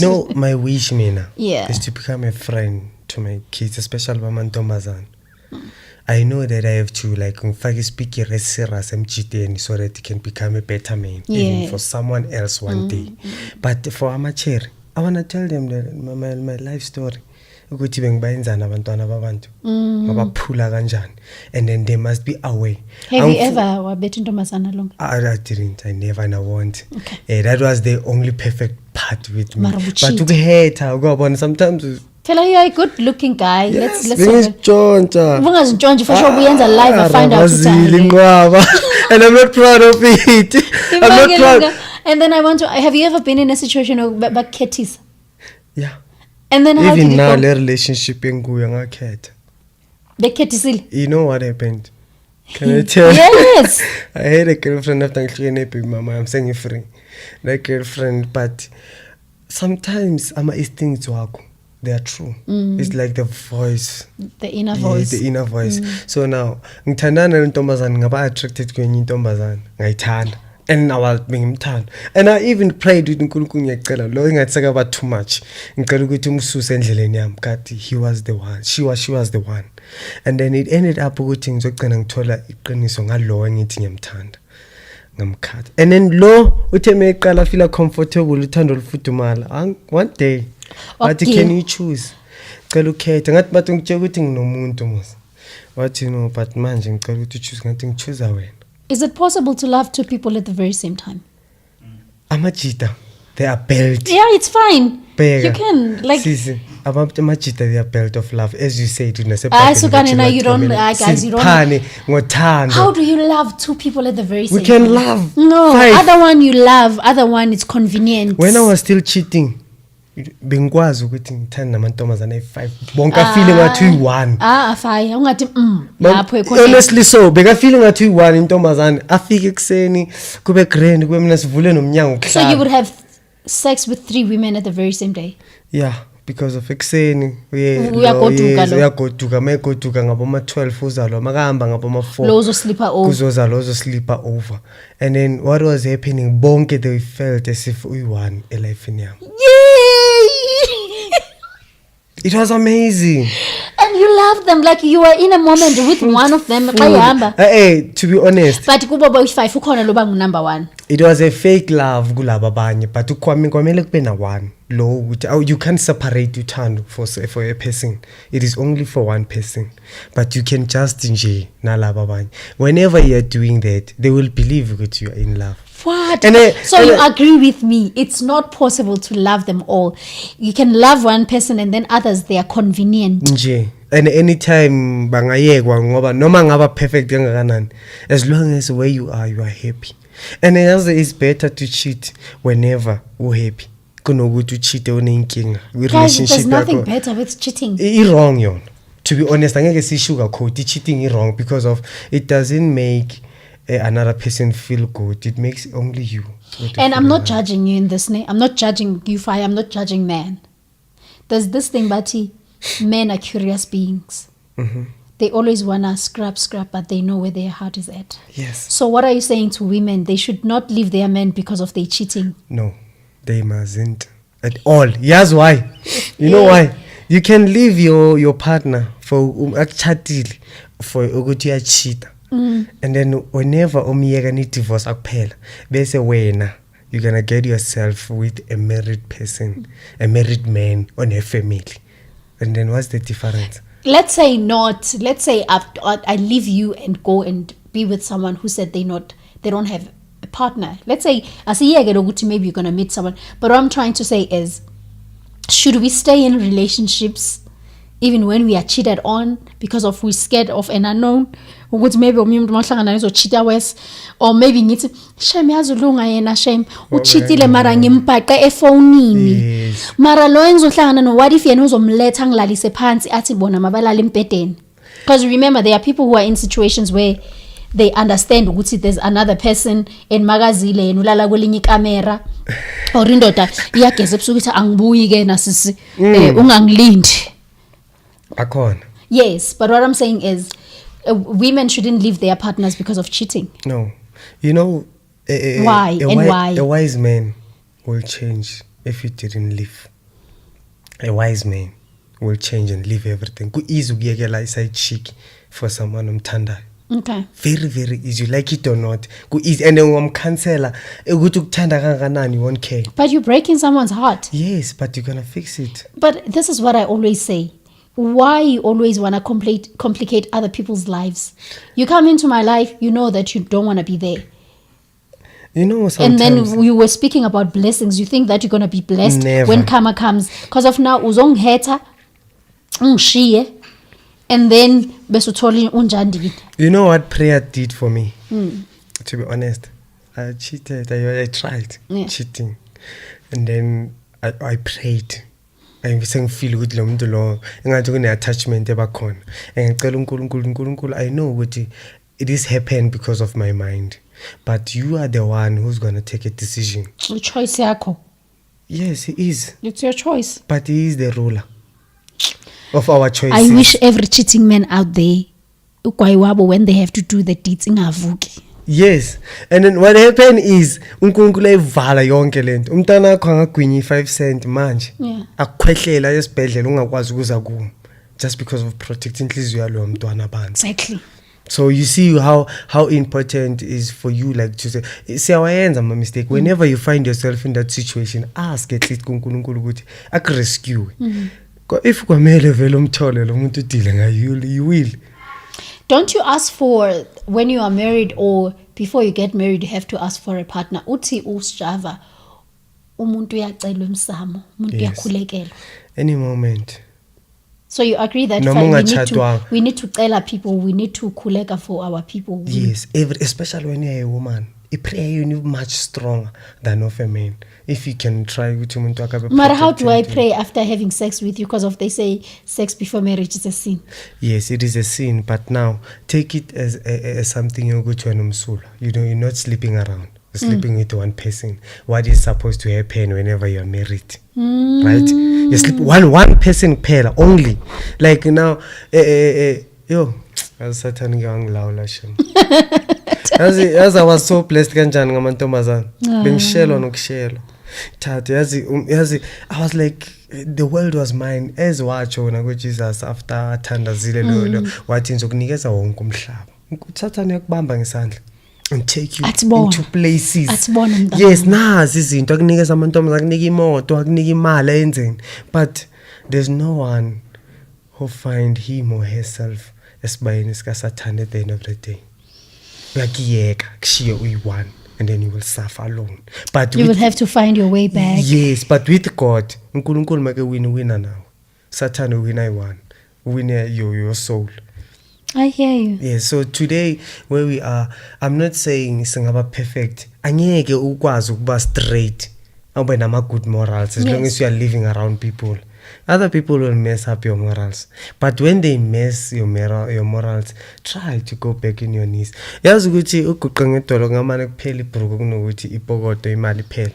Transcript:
No, my wish, Mina, Yeah. is to become a friend to my kids, especially Bamantomazan. I know that I have to like speak serious so that he can become a better man, even for someone else one day. But for amateur, I wanna tell them that my life story. Ukuthi bengibayenzana abantwana babantu ngabaphula kanjani, and then they must be aware. Have you ever wabetha intombazana long? I didn't. I never and I won't. Okay. That was the only perfect part with me. Mara But ucheat. to hate her, sometimes. Phela you are a good looking guy. Yes, let's ngizintshontsha. Ungazintshontshe for sure uyenza live I find out ukuthi and I'm not proud of it. I'm not proud. And then I want to, have you ever been in a situation where bakhetisa? Yeah. And then how Even did now it go? le relationship enguyo ngakhetha. Bekhethisile? You know what happened? Can I tell you? Yes. I had a girlfriend after ngihlukene big mama. I'm saying it free. That girlfriend, but sometimes instincts wakho, they are true. It's like the voice. The inner voice. The inner voice. So now, ngithandana nentombazana ngaba attracted kwenye intombazana ngayithanda. And now I'll bring him turn. And I even prayed with uNkulunkulu ngiyacela lo ingatheka about too much. Ngicela ukuthi umsuse endleleni yami kathi he was the one. She was the one. And then it ended up ukuthi ngizogcina ngithola iqiniso ngalo ngithi ngiyamthanda. Ngamkhatha. And then lo uthe meqala feel comfortable uthando olufudumala. One day. But can you choose? Ngicela ukhethe ngathi bathi ngitshela ukuthi nginomuntu mos. Wathi no but manje ngicela ukuthi choose ngathi ngichoose wena. Is it possible to love two people at the very same time? Amajita, they are built. Yeah, it's fine. Bega. You can like. Sisi, amajita they are built of love, as you say. You don't guys. You don't. How do you love two people at the very same time? We can love. No, Five. other one you love, other one it's convenient. When I was still cheating, bengikwazi ukuthi ngithanda namantombazana ay5 bonke afile ngathi uyi1 afai ungathi lapho ekhona honestly so beka feeling ngathi uyi1 intombazana afike ekseni kube grand kube mina sivule nomnyango ukuhlala. So you would have sex with 3 women at the very same day? Yeah, because of ekseni uyagoduka mayigoduka ngaboma 12 uzalwa makahamba ngaboma 4 lo uzosleeper over kuzozalwa uzosleeper over. And then what was happening bonke they felt as if uyi1 elifeni yami. It was amazing. And you love them like you were in a moment with one of them. To be honest. But kubo boy 5 ukhona lo bang number 1. It was a fake love kulaba abanye but kwamele kube na one. Lo you can't separate uthando for a person. It is only for one person. But you can just nje nalaba abanye. Whenever you are doing that, they will believe that you are in love. What? So you agree with me? It's not possible to love them all. You can love one person and then others they are convenient. Nje. And anytime bangayekwa ngoba noma ngaba perfect kangakanani, as long as where you are happy. And it's better to cheat whenever you're happy. Kunokuthi ucheat unenkinga relationship. There's nothing better with cheating. It's wrong yon. To be honest, angeke si sugarcoat cheating is wrong because of it doesn't make another person feel good. It makes only you. And I'm not judging you in this. I'm not judging you, Fai. I'm not judging man. There's this thing, Bati. Men are curious beings. They always wanna scrap, but they know where their heart is at. Yes. So what are you saying to women? They should not leave their men because of their cheating? No, they mustn't at all. Here's why. You know why? You can leave your partner for chatili for ukuthi uyachita. And then whenever umiyeka ni divorce akuphela bese wena you're gonna get yourself with a married person, a married man on a family. And then what's the difference? Let's say I leave you and go and be with someone who said they don't have a partner. Let's say maybe you're gonna meet someone. But what I'm trying to say is, should we stay in relationships even when we are cheated on because of we're scared of an unknown? Maybe cheat wes, or maybe ngithi shame yazulunga yena shame uchitile mara ngimbhaqe efonini mara lo engizohlangana no what if yena uzomletha ngilalise phansi athi bona mabalala empedeni. Because remember there are people who are in situations where they understand ukuthi there's another person and magazile yena ulala kwelinye ikamera or indoda iyageza ebusuku ukuthi angibuyi ke nasisi ungangilindi akhona. Yes, but what I'm saying is women shouldn't leave their partners because of cheating. No. You know, why? A wise man will change if you didn't leave. A wise man will change and leave everything. Ku-easy ukuyekela iside chick for someone umthandayo. Okay. Very, very easy. You like it or not. Ku-easy. And then umkhansela ukuthi ukuthanda kangakanani, you won't care. But you're breaking someone's heart. Yes, but you're gonna fix it. But this is what I always say. Why you always want to complicate other people's lives? You come into my life, you know that you don't want to be there. You know, And sometimes. then we were speaking about blessings. You think that you're going to be blessed Never. when karma comes. Because of now, uzonghetha, ungishiye, and then besutoli unjandini. You know what prayer did for me? To be honest, I cheated. I tried cheating, and then I prayed. Sengifeel ukuthi lo muntu lo engathi kune attachment ebakhona. Engicela uNkulunkulu I know ukuthi it is happened because of my mind, but you are the one who's going to take a decision. Choice yakho. Yes, he is, It's your choice. but he is the ruler of our choices. I wish every cheating man out there, ukwayiwabo, when they have to do the deeds, ingavuki. Yes, and then what happened is uNkulunkulu evala yonke lento. Umntana wakho angagwinya 5 cent manje. Yeah. Akukhwehlela esibhedlela ungakwazi ukuza kumo just because of protecting inhliziyo yalo mntwana banzi. Exactly. So you see how important it is for you, like, to say siyawayenza ama mistake. Whenever you find yourself in that situation, ask at least kuNkulunkulu ukuthi akurescue. If kwamele vele umthole lo muntu udile ngayo, you will. Don't you ask for, when you are married or before you get married, you have to ask for a partner? Uthi usjava, umuntu uyacela umsamo, umuntu Yes. uyakhulekelwa. Any moment. So you agree that Noma fine, ungatshadwanga. we need to tell our people, we need to khuleka for our people. Yes, especially when you're a woman. A prayer you need much stronger than of a man. If you can try ukuthi umuntu akabe. No matter how do I protected. pray after having sex with you? Because of they say sex before marriage is a sin. Yes, it is a sin, but now take it as something you go to an umsula. You know, you're not sleeping around. You're sleeping with one person. What is supposed to happen whenever you're married? Right? You sleep one person pair only. Like now, yo, as Satan ngangilawula shem. As I was so blessed kanjani ngamantombazana. Bengishelo nokushelo. Thathe yazi I was like, the world was mine. As wacho na Jesus after athandazile lo wathi ngizokunikeza wonke umhlaba. Satan yakubamba ngesandla and take you Atsibona. into places. Atsibona mntana. Yes, nazi izinto akunikeza amantombazana, akunika imoto, akunika imali enzeni. But there's no one who find him or herself esibayeni sika Satan at the end of the day. Uyakiyeka kushiye uyi-one and then you will suffer alone. But You will have to find your way back. yes, but with God, uNkulunkulu make winner now. Satan win I1. Win your soul. I hear you. Yes, so today where we are, I'm not saying singaba perfect. Angeke ukwazi ukuba straight. Awube nama good morals as long Yes. as you are living around people. Other people will mess up your morals. But when they mess your morals, try to go back in your knees. Yazi ukuthi uguqe ngedolo ngamane kuphela ibhuruku kunokuthi ipokoto imali iphele.